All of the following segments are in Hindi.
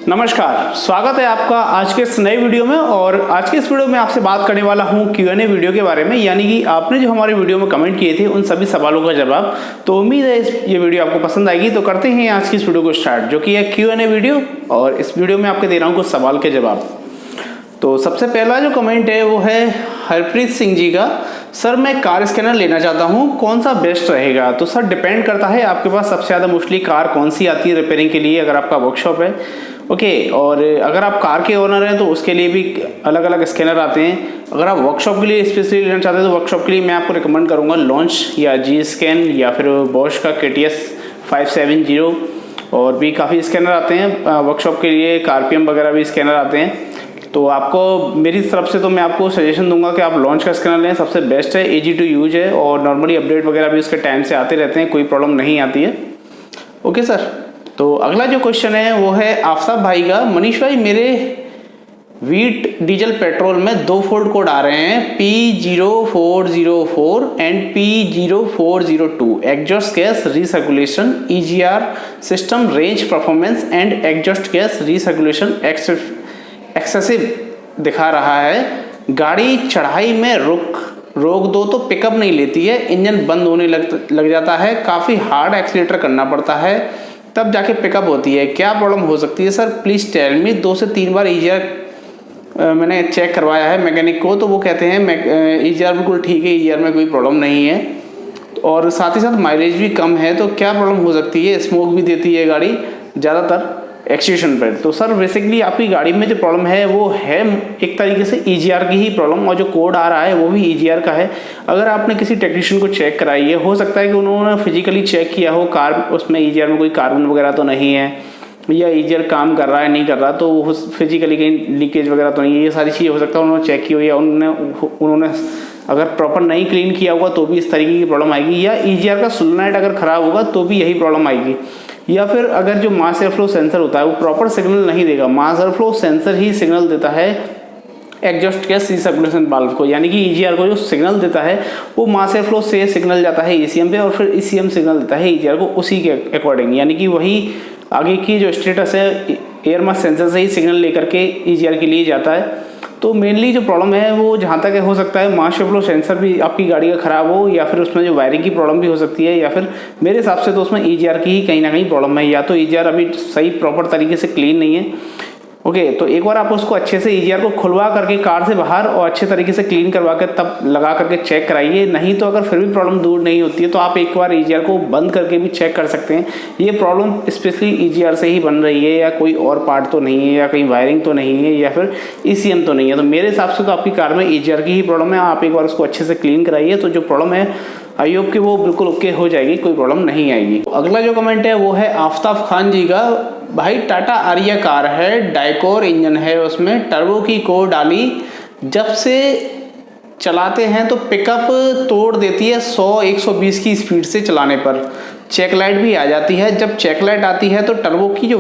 नमस्कार, स्वागत है आपका आज के इस नए वीडियो में। और आज के इस वीडियो में आपसे बात करने वाला हूं Q&A वीडियो के बारे में, यानी कि आपने जो हमारे वीडियो में कमेंट किए थे उन सभी सवालों का जवाब। तो उम्मीद है ये वीडियो आपको पसंद आएगी। तो करते हैं आज की इस वीडियो को स्टार्ट, जो कि है Q&A वीडियो। और इस वीडियो में आपके दे रहा हूँ कुछ सवाल के जवाब। तो सबसे पहला जो कमेंट है वो है हरप्रीत सिंह जी का। सर मैं कार स्कैनर लेना चाहता हूँ, कौन सा बेस्ट रहेगा? तो सर डिपेंड करता है आपके पास सबसे ज़्यादा मोस्टली कार कौन सी आती है रिपेयरिंग के लिए, अगर आपका वर्कशॉप है। ओके, और अगर आप कार के ओनर हैं तो उसके लिए भी अलग अलग स्कैनर आते हैं। अगर आप वर्कशॉप के लिए स्पेशली लेना चाहते हैं तो वर्कशॉप के लिए मैं आपको रिकमेंड करूँगा लॉन्च या जी स्कैन या फिर बॉश का KTS 570 और भी काफ़ी स्कैनर आते हैं वर्कशॉप के लिए। RPM वगैरह भी स्कैनर आते हैं। तो आपको मेरी तरफ से तो मैं आपको सजेशन दूंगा कि आप लॉन्च का स्कैनर लें, सबसे बेस्ट है, ईजी टू यूज है और नॉर्मली अपडेट वगैरह भी उसके टाइम से आते रहते हैं, कोई प्रॉब्लम नहीं आती है। ओके सर, तो अगला जो क्वेश्चन है वो है आफताब भाई का। मनीष भाई, मेरे वीट डीजल पेट्रोल में 2 फॉल्ट कोड आ रहे हैं, P0404 and P0402, exhaust gas recirculation, EGR system range performance and exhaust gas recirculation excessive दिखा रहा है। गाड़ी चढ़ाई में रोक दो तो पिकअप नहीं लेती है, इंजन बंद होने लग जाता है, काफ़ी हार्ड एक्सीलेटर करना पड़ता है तब जाके पिकअप होती है, क्या प्रॉब्लम हो सकती है सर? Please tell me. 2 से 3 बार EGR मैंने चेक करवाया है मैकेनिक को, तो वो कहते हैं EGR बिल्कुल ठीक है, EGR में कोई प्रॉब्लम नहीं है और साथ ही साथ माइलेज भी कम है। तो क्या प्रॉब्लम हो सकती है? स्मोक भी देती है गाड़ी ज़्यादातर एक्सटेंशन पर। तो सर बेसिकली आपकी गाड़ी में जो प्रॉब्लम है वो है एक तरीके से EGR की ही प्रॉब्लम, और जो कोड आ रहा है वो भी EGR का है। अगर आपने किसी टेक्नीशियन को चेक कराई है, हो सकता है कि उन्होंने फिजिकली चेक किया हो कार, उसमें EGR में कोई कार्बन वगैरह तो नहीं है, या EGR काम कर रहा है नहीं कर रहा, तो फिजिकली कहीं लीकेज वगैरह तो नहीं है, ये सारी चीज़ें हो सकता है उन्होंने चेक की हो, या उन्होंने अगर प्रॉपर नहीं क्लीन किया होगा तो भी इस तरीके की प्रॉब्लम आएगी, या EGR का सोलेनोइड अगर ख़राब होगा तो भी यही प्रॉब्लम आएगी, या फिर अगर जो मास एयर फ्लो सेंसर होता है वो प्रॉपर सिग्नल नहीं देगा। मास एयर फ्लो सेंसर ही सिग्नल देता है एग्जॉस्ट गैस रिसर्कुलेशन वाल्व को, यानी कि EGR को जो सिग्नल देता है वो मास एयर फ्लो से सिग्नल जाता है ECM पे, और फिर ECM सिग्नल देता है EGR को उसी के अकॉर्डिंग, यानी कि वही आगे की जो स्टेटस है एयर मास सेंसर से ही सिग्नल लेकर के EGR के लिए जाता है। तो मेनली जो प्रॉब्लम है वो जहाँ तक हो सकता है मास एयर फ्लो सेंसर भी आपकी गाड़ी का ख़राब हो, या फिर उसमें जो वायरिंग की प्रॉब्लम भी हो सकती है, या फिर मेरे हिसाब से तो उसमें EGR की ही कहीं ना कहीं प्रॉब्लम है, या तो EGR अभी सही प्रॉपर तरीके से क्लीन नहीं है। ओके, तो एक बार आप उसको अच्छे से EGR को खुलवा करके कार से बाहर और अच्छे तरीके से क्लीन करवा के तब लगा करके चेक कराइए। नहीं तो अगर फिर भी प्रॉब्लम दूर नहीं होती है तो आप एक बार EGR को बंद करके भी चेक कर सकते हैं। ये प्रॉब्लम स्पेशली EGR से ही बन रही है, या कोई और पार्ट तो नहीं है, या कहीं वायरिंग तो नहीं है, या फिर ECM तो नहीं है। तो मेरे हिसाब से तो आपकी कार में EGR की ही प्रॉब्लम है। आप एक बार उसको अच्छे से क्लीन कराइए तो जो प्रॉब्लम है आई होप कि वो बिल्कुल ओके हो जाएगी, कोई प्रॉब्लम नहीं आएगी। अगला जो कमेंट है वो है आफताब खान जी का। भाई टाटा आरिया कार है, डाइकोर इंजन है, उसमें टर्बो की कोर डाली, जब से चलाते हैं तो पिकअप तोड़ देती है 100-120 की स्पीड से चलाने पर। चेक लाइट भी आ जाती है, जब चेक लाइट आती है तो टर्बो की जो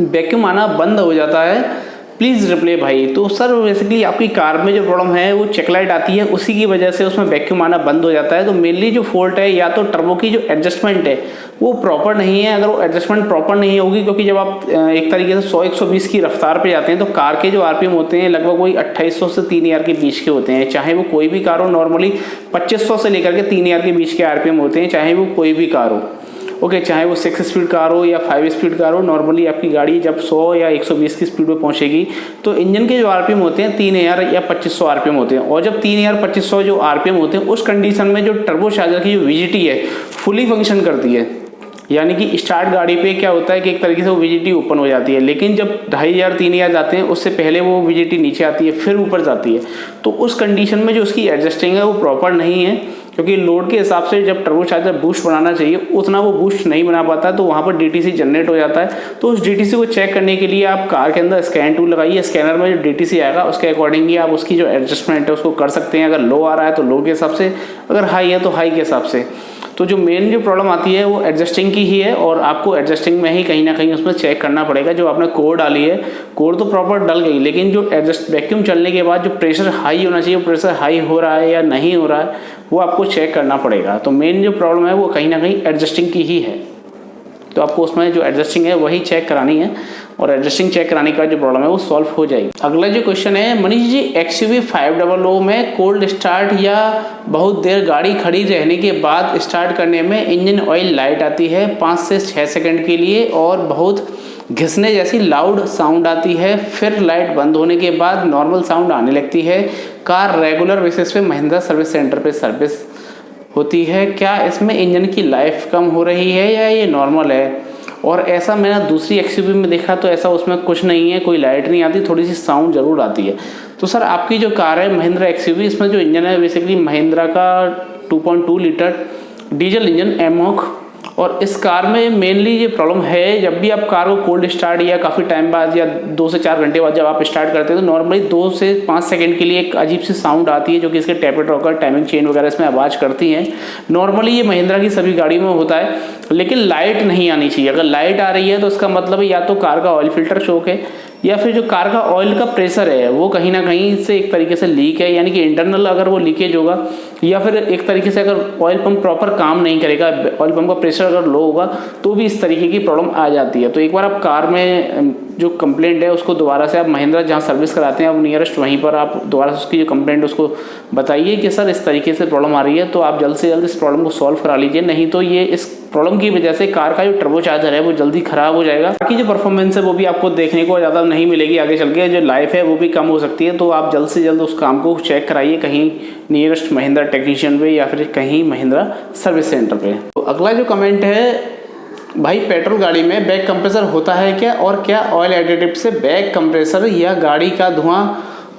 वैक्यूम आना बंद हो जाता है। प्लीज़ रिप्लाई भाई। तो सर बेसिकली आपकी कार में जो प्रॉब्लम है वो चेक लाइट आती है, उसी की वजह से उसमें वैक्यूम आना बंद हो जाता है। तो मेनली जो फॉल्ट है या तो टर्बो की जो एडजस्टमेंट है वो प्रॉपर नहीं है। अगर वो एडजस्टमेंट प्रॉपर नहीं होगी, क्योंकि जब आप एक तरीके से 100-120 की रफ्तार पे जाते हैं तो कार के जो RPM होते हैं लगभग वही 2800 से 3000 के बीच के होते हैं, चाहे वो कोई भी कार हो। नॉर्मली 2500 से लेकर के 3000 के बीच के RPM होते हैं, चाहे वो कोई भी कार हो। ओके, चाहे वो 6 स्पीड कार हो या 5 स्पीड कार हो। नॉर्मली आपकी गाड़ी जब 100 या 120 की स्पीड पे पहुंचेगी तो इंजन के जो RPM होते हैं 3000 या 2500 RPM होते हैं, और जब 3000-2500 जो RPM होते हैं उस कंडीशन में जो टर्बो चार्जर की जो VGT है फुली फंक्शन करती है, यानी कि स्टार्ट गाड़ी पे क्या होता है कि एक तरीके से वो VGT ओपन हो जाती है, लेकिन जब 2500-3000 जाते हैं उससे पहले वो VGT नीचे आती है फिर ऊपर जाती है। तो उस कंडीशन में जो उसकी एडजस्टिंग है वो प्रॉपर नहीं है, क्योंकि लोड के हिसाब से जब टर्बो चार्जर बूस्ट बनाना चाहिए उतना वो बूस्ट नहीं बना पाता, तो वहाँ पर DTC जनरेट हो जाता है। तो उस DTC को चेक करने के लिए आप कार के अंदर स्कैन टूल लगाइए, स्कैनर में जो DTC आएगा उसके अकॉर्डिंग ही आप उसकी जो एडजस्टमेंट है उसको कर सकते हैं। अगर लो आ रहा है तो लो के हिसाब से, अगर हाई है तो हाई के हिसाब से। तो जो मेन जो प्रॉब्लम आती है वो एडजस्टिंग की ही है, और आपको एडजस्टिंग में ही कहीं ना कहीं उसमें चेक करना पड़ेगा। जो आपने कोर डाली है, कोर तो प्रॉपर डल गई, लेकिन जो एडजस्ट वैक्यूम चलने के बाद जो प्रेशर हाई होना चाहिए, प्रेशर हाई हो रहा है या नहीं हो रहा है वो आपको चेक करना पड़ेगा। तो मेन जो प्रॉब्लम है वो कहीं ना कहीं एडजस्टिंग की ही है। तो आपको उसमें जो एडजस्टिंग है वही चेक करानी है, और एडजस्टिंग चेक कराने का जो प्रॉब्लम है वो सॉल्व हो जाएगी। अगला जो क्वेश्चन है, मनीष जी XUV 500 में कोल्ड स्टार्ट या बहुत देर गाड़ी खड़ी रहने के बाद स्टार्ट करने में इंजन ऑयल लाइट आती है 5 से 6 सेकंड के लिए और बहुत घिसने जैसी लाउड साउंड आती है, फिर लाइट बंद होने के बाद नॉर्मल साउंड आने लगती है। कार रेगुलर बेसिस पे महिंद्रा सर्विस सेंटर पे सर्विस होती है, क्या इसमें इंजन की लाइफ कम हो रही है या ये नॉर्मल है? और ऐसा मैंने दूसरी XUV में देखा तो ऐसा उसमें कुछ नहीं है, कोई लाइट नहीं आती, थोड़ी सी साउंड ज़रूर आती है। तो सर आपकी जो कार है महिंद्रा XUV, इसमें जो इंजन है बेसिकली महिंद्रा का 2.2 लीटर डीजल इंजन एमॉक, और इस कार में मेनली ये प्रॉब्लम है, जब भी आप कार को कोल्ड स्टार्ट या काफ़ी टाइम बाद या 2 से 4 घंटे बाद जब आप स्टार्ट करते हैं तो नॉर्मली 2 से 5 सेकंड के लिए एक अजीब सी साउंड आती है जो कि इसके टैपर टॉकर टाइमिंग चेन वगैरह इसमें आवाज़ करती हैं। नॉर्मली ये महिंद्रा की सभी गाड़ियों में होता है, लेकिन लाइट नहीं आनी चाहिए। अगर लाइट आ रही है तो इसका मतलब या तो कार का ऑयल फिल्टर चोक है या फिर जो कार का ऑयल का प्रेशर है वो कहीं ना कहीं से एक तरीके से लीक है, यानी कि इंटरनल अगर वो लीकेज होगा, या फिर एक तरीके से अगर ऑयल पंप प्रॉपर काम नहीं करेगा, ऑयल पंप का प्रेशर अगर लो होगा तो भी इस तरीके की प्रॉब्लम आ जाती है। तो एक बार आप कार में जो कंप्लेंट है उसको दोबारा से आप महिंद्रा जहाँ सर्विस कराते हैं आप नियरेस्ट वहीं पर आप दोबारा से उसकी जो कंप्लेंट उसको बताइए कि सर इस तरीके से प्रॉब्लम आ रही है, तो आप जल्द से जल्द इस प्रॉब्लम को सॉल्व करा लीजिए, नहीं तो ये इस प्रॉब्लम की वजह से कार का जो टर्बो चार्जर है वो जल्दी खराब हो जाएगा। बाकी जो परफॉर्मेंस है वो भी आपको देखने को ज़्यादा नहीं मिलेगी आगे चल के, जो लाइफ है वो भी कम हो सकती है। तो आप जल्द से जल्द उस काम को चेक कराइए कहीं नियरेस्ट महिंद्रा टेक्नीशियन पे या फिर कहीं महिंद्रा सर्विस सेंटर पे। तो अगला जो कमेंट है, भाई पेट्रोल गाड़ी में बैक कंप्रेसर होता है क्या, और क्या ऑयल एडिटिव से बैक कंप्रेसर या गाड़ी का धुआं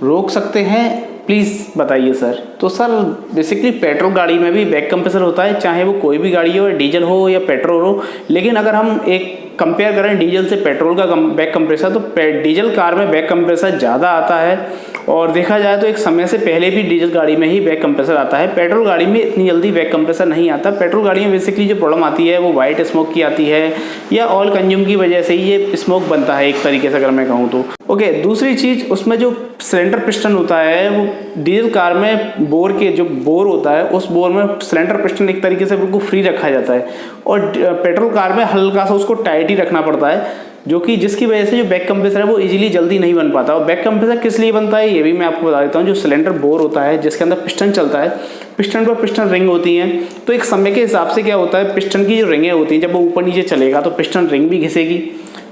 रोक सकते हैं, प्लीज़ बताइए सर। तो सर बेसिकली पेट्रोल गाड़ी में भी बैक कंप्रेसर होता है, चाहे वो कोई भी गाड़ी हो, डीजल हो या पेट्रोल हो। लेकिन अगर हम एक कंपेयर करें डीजल से पेट्रोल का बैक कंप्रेसर, तो डीजल कार में बैक कंप्रेसर ज़्यादा आता है, और देखा जाए तो एक समय से पहले भी डीजल गाड़ी में ही बैक कंप्रेसर आता है। पेट्रोल गाड़ी में इतनी जल्दी बैक कंप्रेसर नहीं आता। पेट्रोल गाड़ी में बेसिकली जो प्रॉब्लम आती है वो वाइट स्मोक की आती है, या ऑयल कंज्यूम की वजह से ये स्मोक बनता है एक तरीके से अगर मैं कहूँ तो। ओके, दूसरी चीज़ उसमें जो सिलेंडर पिस्टन होता है वो डीजल कार में बोर के जो बोर होता है उस बोर में सिलेंडर पिस्टन एक तरीके से बिल्कुल फ्री रखा जाता है, और पेट्रोल कार में हल्का सा उसको टाइट ही रखना पड़ता है, जो कि जिसकी वजह से जो बैक कंप्रेसर है वो इजीली जल्दी नहीं बन पाता। और बैक कंप्रेसर किस लिए बनता है ये भी मैं आपको बता देता हूँ। जो सिलेंडर बोर होता है जिसके अंदर पिस्टन चलता है, पिस्टन पर पिस्टन रिंग होती हैं, तो एक समय के हिसाब से क्या होता है, पिस्टन की जो रिंगें होती हैं जब वो ऊपर नीचे चलेगा तो पिस्टन रिंग भी घिसेगी।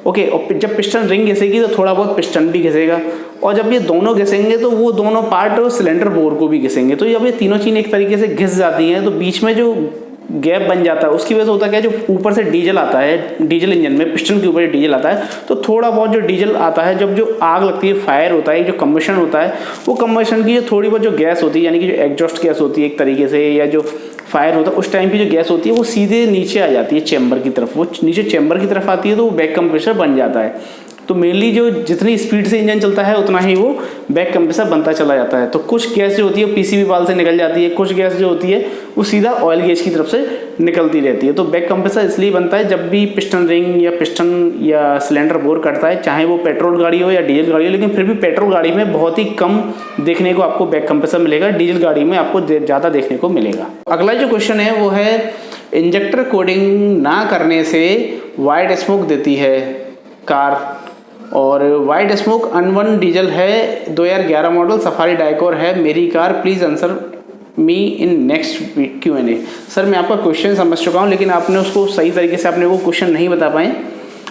ओके, और जब पिस्टन रिंग घिसेगी तो थोड़ा बहुत पिस्टन भी घिसेगा, और जब ये दोनों घिसेंगे तो वो दोनों पार्ट सिलेंडर बोर को भी घिसेंगे। तो जब ये तीनों चीज़ें एक तरीके से घिस जाती हैं तो बीच में जो गैप बन जाता है, उसकी वजह से होता है जो ऊपर से डीजल आता है, डीजल इंजन में पिस्टन के ऊपर डीजल आता है, तो थोड़ा बहुत जो डीजल आता है, जब जो आग लगती है, फायर होता है, जो कम्बशन होता है, वो कम्बशन की जो थोड़ी बहुत जो गैस होती है, यानी कि जो एग्जॉस्ट गैस होती है एक तरीके से, या जो फायर होता है उस टाइम की जो गैस होती है वो सीधे नीचे आ जाती है चैम्बर की तरफ। वो नीचे चैम्बर की तरफ आती है तो वो बैक कंप्रेसर बन जाता है। तो मेनली जो जितनी स्पीड से इंजन चलता है उतना ही वो बैक कंप्रेसर बनता चला जाता है। तो कुछ गैस जो होती है पीसीबी वाल्व से निकल जाती है, कुछ गैस जो होती है वो सीधा ऑयल गेज की तरफ से निकलती रहती है। तो बैक कंप्रेसर इसलिए बनता है जब भी पिस्टन रिंग या पिस्टन या सिलेंडर बोर करता है, चाहे वो पेट्रोल गाड़ी हो या डीजल गाड़ी हो। लेकिन फिर भी पेट्रोल गाड़ी में बहुत ही कम देखने को आपको बैक कंप्रेसर मिलेगा, डीजल गाड़ी में आपको ज़्यादा देखने को मिलेगा। अगला जो क्वेश्चन है वो है, इंजेक्टर कोडिंग ना करने से वाइट स्मोक देती है कार, और वाइट स्मोक अनवन डीजल है, 2011 मॉडल सफारी डाइकोर है मेरी car, please answer me in next Q&A। Sir मैं आपका क्वेश्चन समझ चुका हूँ, लेकिन आपने उसको सही तरीके से आपने वो क्वेश्चन नहीं बता पाए।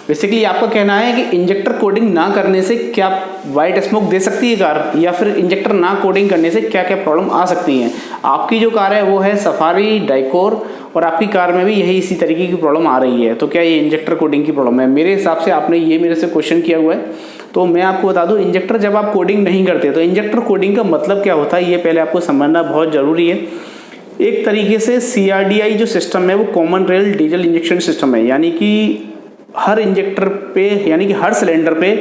बेसिकली आपका कहना है कि इंजेक्टर कोडिंग ना करने से क्या वाइट स्मोक दे सकती है कार, या फिर इंजेक्टर ना कोडिंग करने से क्या क्या प्रॉब्लम आ सकती हैं। आपकी जो कार है वो है सफारी डाइकोर, और आपकी कार में भी यही इसी तरीके की प्रॉब्लम आ रही है, तो क्या ये इंजेक्टर कोडिंग की प्रॉब्लम है? मेरे हिसाब से आपने ये मेरे से क्वेश्चन किया हुआ है, तो मैं आपको बता दूं, इंजेक्टर जब आप कोडिंग नहीं करते तो इंजेक्टर कोडिंग का मतलब क्या होता है ये पहले आपको समझना बहुत ज़रूरी है। एक तरीके से CRDI जो सिस्टम है वो common rail diesel injection system है, यानी कि हर इंजेक्टर पे, यानी कि हर सिलेंडर पे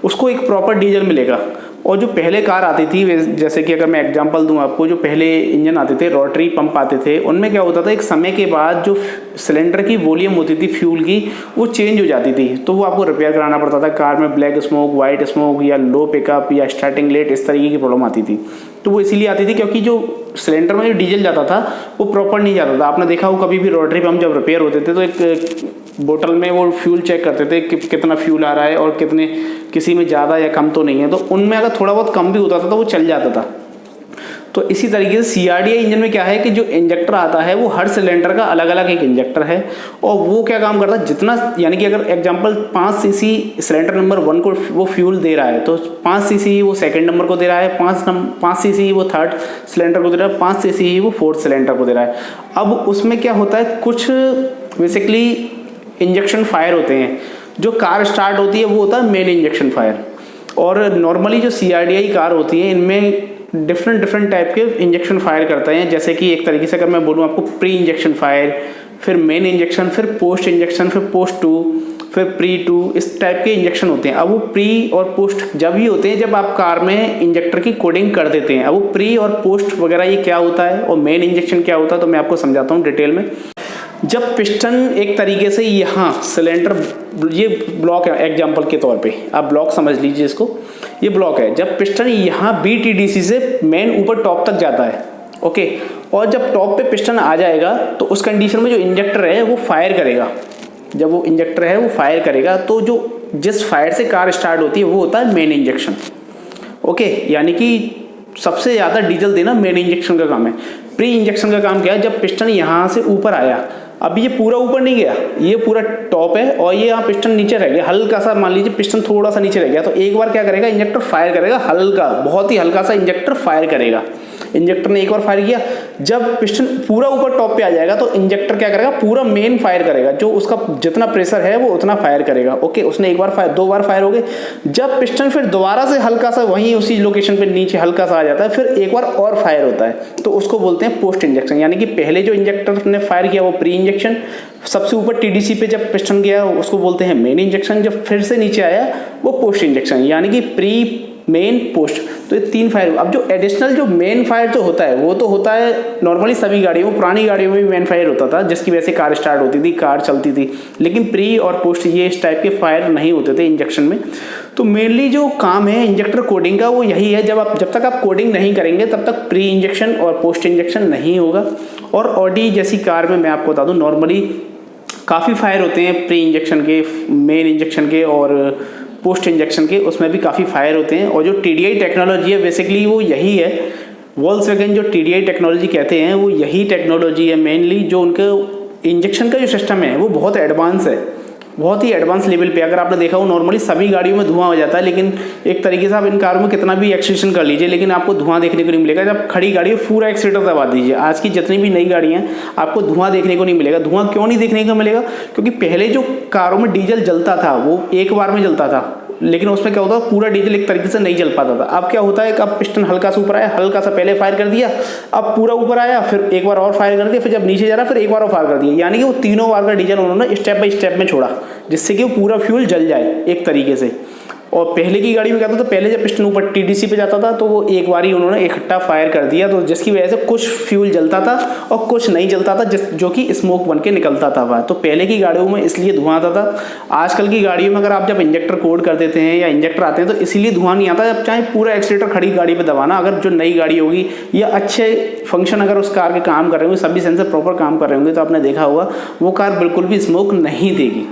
उसको एक प्रॉपर डीजल मिलेगा। और जो पहले कार आती थी, जैसे कि अगर मैं एग्जांपल दूं आपको, जो पहले इंजन आते थे, रोटरी पंप आते थे, उनमें क्या होता था, एक समय के बाद जो सिलेंडर की वॉल्यूम होती थी फ्यूल की वो चेंज हो जाती थी, तो वो आपको रिपेयर कराना पड़ता था। कार में ब्लैक स्मोक, वाइट स्मोक, या लो पिकअप, या स्टार्टिंग लेट, इस तरीके की प्रॉब्लम आती थी। तो वो इसीलिए आती थी क्योंकि जो सिलेंडर में जो डीजल जाता था वो प्रॉपर नहीं जाता था। आपने देखा हो कभी भी रोटरी पंप जब रिपेयर होते थे तो एक बोतल में वो फ्यूल चेक करते थे कि कितना फ्यूल आ रहा है और कितने, किसी में ज़्यादा या कम तो नहीं है, तो उनमें अगर थोड़ा बहुत कम भी होता था तो वो चल जाता था। तो इसी तरीके से CRDI इंजन में क्या है कि जो इंजेक्टर आता है वो हर सिलेंडर का अलग अलग एक इंजेक्टर है, और वो क्या काम करता है, जितना, यानी कि अगर एग्जांपल 5 सीसी सिलेंडर नंबर 1 को वो फ्यूल दे रहा है तो 5 सीसी वो सेकंड नंबर को दे रहा है, 5 सीसी वो थर्ड सिलेंडर को दे रहा है, 5 सीसी वो फोर्थ सिलेंडर को दे रहा है। अब उसमें क्या होता है, कुछ बेसिकली इंजेक्शन फायर होते हैं। जो कार स्टार्ट होती है वो होता है मेन इंजेक्शन फायर, और नॉर्मली जो CRDI कार होती है इनमें डिफरेंट टाइप के इंजेक्शन फायर करते हैं। जैसे कि एक तरीके से अगर मैं बोलूँ आपको, प्री इंजेक्शन फायर, फिर मेन इंजेक्शन, फिर पोस्ट इंजेक्शन, फिर पोस्ट 2, फिर प्री 2, इस टाइप के इंजेक्शन होते हैं। अब वो प्री और पोस्ट जब ही होते हैं जब आप कार में इंजेक्टर की कोडिंग कर देते हैं। अब वो प्री और पोस्ट वगैरह ये क्या होता है और मेन इंजेक्शन क्या होता है, तो मैं आपको समझाता हूँ डिटेल में। जब पिस्टन एक तरीके से यहाँ सिलेंडर, ये ब्लॉक है एग्जांपल के तौर पे, आप ब्लॉक समझ लीजिए इसको, ये ब्लॉक है। जब पिस्टन यहाँ BTDC से मेन ऊपर टॉप तक जाता है, ओके, और जब टॉप पे पिस्टन आ जाएगा तो उस कंडीशन में जो इंजेक्टर है वो फायर करेगा। जब वो इंजेक्टर है वो फायर करेगा तो जो जिस फायर से कार स्टार्ट होती है वो होता है मेन इंजेक्शन, ओके। यानी कि सबसे ज़्यादा डीजल देना मेन इंजेक्शन का काम है। प्री इंजेक्शन का काम क्या है, जब पिस्टन यहाँ से ऊपर आया, अब ये पूरा ऊपर नहीं गया, ये पूरा टॉप है और ये यहाँ पिस्टन नीचे रह गया, हल्का सा, मान लीजिए पिस्टन थोड़ा सा नीचे रह गया, तो एक बार क्या करेगा, इंजेक्टर फायर करेगा, हल्का, बहुत ही हल्का सा इंजेक्टर फायर करेगा। इंजेक्टर ने एक बार फायर किया, जब पिस्टन पूरा ऊपर टॉप पे आ जाएगा तो इंजेक्टर क्या करेगा, पूरा मेन फायर करेगा, जो उसका जितना प्रेशर है वो उतना फायर करेगा, ओके। उसने एक बार फायर, 2 बार फायर हो गए। जब पिस्टन फिर दोबारा से हल्का सा वहीं उसी लोकेशन पे नीचे हल्का सा आ जाता है, फिर एक बार और फायर होता है, तो उसको बोलते हैं पोस्ट इंजेक्शन। यानी कि पहले जो इंजेक्टर ने फायर किया वो प्री इंजेक्शन, सबसे ऊपर TDC पे जब पिस्टन गया उसको बोलते हैं मेन इंजेक्शन, जब फिर से नीचे आया वो पोस्ट इंजेक्शन, यानी कि प्री, मेन, पोस्ट, तो ये 3 फायर। अब जो एडिशनल जो मेन फायर जो होता है वो तो होता है नॉर्मली सभी गाड़ियों में, पुरानी गाड़ियों में भी मेन फायर होता था जिसकी वजह से कार स्टार्ट होती थी, कार चलती थी, लेकिन प्री और पोस्ट ये इस टाइप के फायर नहीं होते थे इंजेक्शन में। तो मेनली जो काम है इंजेक्टर कोडिंग का वो यही है, जब तक आप कोडिंग नहीं करेंगे तब तक प्री इंजेक्शन और पोस्ट इंजेक्शन नहीं होगा। और ऑडी जैसी कार में मैं आपको बता दूँ नॉर्मली काफ़ी फायर होते हैं प्री इंजेक्शन के, मेन इंजेक्शन के और पोस्ट इंजेक्शन के, उसमें भी काफ़ी फायर होते हैं। और जो TDI टेक्नोलॉजी है बेसिकली वो यही है, वोल्क्सवैगन जो TDI टेक्नोलॉजी कहते हैं वो यही टेक्नोलॉजी है मेनली। जो उनका इंजेक्शन का जो सिस्टम है वो बहुत एडवांस है, बहुत ही एडवांस लेवल पे। अगर आपने देखा हो नॉर्मली सभी गाड़ियों में धुआं हो जाता है, लेकिन एक तरीके से आप इन कारों में कितना भी एक्सीलरेशन कर लीजिए लेकिन आपको धुआं देखने को नहीं मिलेगा। जब खड़ी गाड़ी है पूरा एक्सीलेटर दबा दीजिए, आज की जितनी भी नई गाड़ियाँ हैं आपको धुआं देखने को नहीं मिलेगा। धुआं क्यों नहीं देखने को मिलेगा, क्योंकि पहले जो कारों में डीजल जलता था वो एक बार में जलता था, लेकिन उसमें क्या होता है पूरा डीजल एक तरीके से नहीं जल पाता था। अब क्या होता है कि अब पिस्टन हल्का सा ऊपर आया, हल्का सा पहले फायर कर दिया, अब पूरा ऊपर आया, फिर एक बार और फायर कर दिया, फिर जब नीचे जा रहा फिर एक बार और फायर कर दिया, यानी कि वो तीनों बार का डीजल उन्होंने स्टेप बाय स्टेप में छोड़ा जिससे कि वो पूरा फ्यूल जल जाए एक तरीके से। और पहले की गाड़ी में क्या था, तो पहले जब पिस्टन ऊपर TDC पे जाता था तो वो एक बार ही उन्होंने इकट्ठा फायर कर दिया, तो जिसकी वजह से कुछ फ्यूल जलता था और कुछ नहीं जलता था, जो कि स्मोक बन के निकलता था वह। तो पहले की गाड़ियों में इसलिए धुआं आता था। आजकल की गाड़ियों में अगर आप जब इंजेक्टर कोड कर देते हैं या इंजेक्टर आते हैं तो इसीलिए धुआं नहीं आता। जब चाहे पूरा एक्सीलेटर खड़ी गाड़ी पर दबाना, अगर जो नई गाड़ी होगी या अच्छे फंक्शन अगर उस कार के काम कर रहे होंगे, सभी सेंसर प्रॉपर काम कर रहे होंगे, तो आपने देखा होगा वो कार बिल्कुल भी स्मोक नहीं देगी,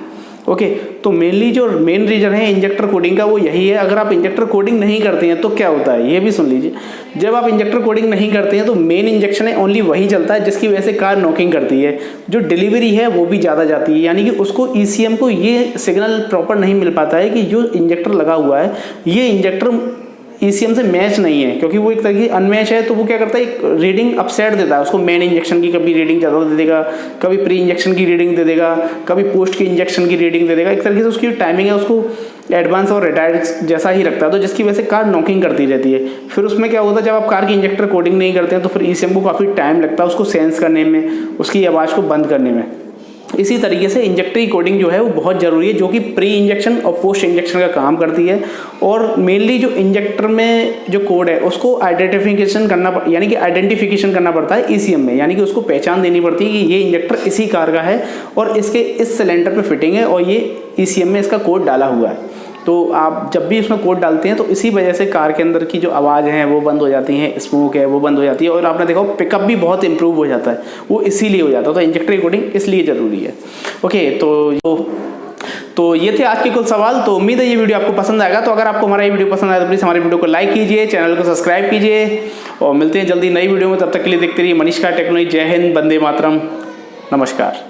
ओके। तो मेनली जो मेन रीजन है इंजेक्टर कोडिंग का वो यही है। अगर आप इंजेक्टर कोडिंग नहीं करते हैं तो क्या होता है ये भी सुन लीजिए। जब आप इंजेक्टर कोडिंग नहीं करते हैं तो मेन इंजेक्शन है ओनली वही चलता है जिसकी वजह से कार नॉकिंग करती है, जो डिलीवरी है वो भी ज़्यादा जाती है, यानी कि उसको ECM को ये सिग्नल प्रॉपर नहीं मिल पाता है कि जो इंजेक्टर लगा हुआ है ये इंजेक्टर ECM से मैच नहीं है, क्योंकि वो एक तरह की अनमैच है। तो वो क्या करता है, एक रीडिंग अपसेट देता है उसको, मेन इंजेक्शन की कभी रीडिंग ज़्यादा दे देगा, कभी प्री इंजेक्शन की रीडिंग दे देगा, कभी पोस्ट की इंजेक्शन की रीडिंग दे देगा। एक तरीके से उसकी टाइमिंग है उसको एडवांस और रिटायर्ड जैसा ही रखता है, तो जिसकी वजह से कार नॉकिंग करती रहती है। फिर उसमें क्या होता है, जब आप कार की इंजेक्टर कोडिंग नहीं करते हैं तो फिर ECM को काफ़ी टाइम लगता है उसको सेंस करने में, उसकी आवाज़ को बंद करने में। इसी तरीके से इंजेक्टर की कोडिंग जो है वो बहुत ज़रूरी है, जो कि प्री इंजेक्शन और पोस्ट इंजेक्शन का काम करती है। और मेनली जो इंजेक्टर में जो कोड है उसको आइडेंटिफिकेशन करना, यानी कि आइडेंटिफिकेशन करना पड़ता है ECM में, यानी कि उसको पहचान देनी पड़ती है कि ये इंजेक्टर इसी कार का है और इसके इस सिलेंडर पे फिटिंग है और ये ECM में इसका कोड डाला हुआ है। तो आप जब भी इसमें कोड डालते हैं तो इसी वजह से कार के अंदर की जो आवाज़ है वो बंद हो जाती हैं, स्मोक है वो बंद हो जाती है, और आपने देखो पिकअप भी बहुत इंप्रूव हो जाता है, वो इसीलिए हो जाता है। तो इंजेक्टर की कोटिंग इसलिए ज़रूरी है। ओके, तो ये थे आज के कुल सवाल। तो उम्मीद है ये वीडियो आपको पसंद आएगा। तो अगर आपको हमारा ये वीडियो पसंद आया तो प्लीज़ हमारे वीडियो को लाइक कीजिए, चैनल को सब्सक्राइब कीजिए, और मिलते हैं जल्दी नई वीडियो में। तब तक के लिए देखते रहिए मनीष का टेक्नोलॉजी। जय हिंद, वंदे मातरम, नमस्कार।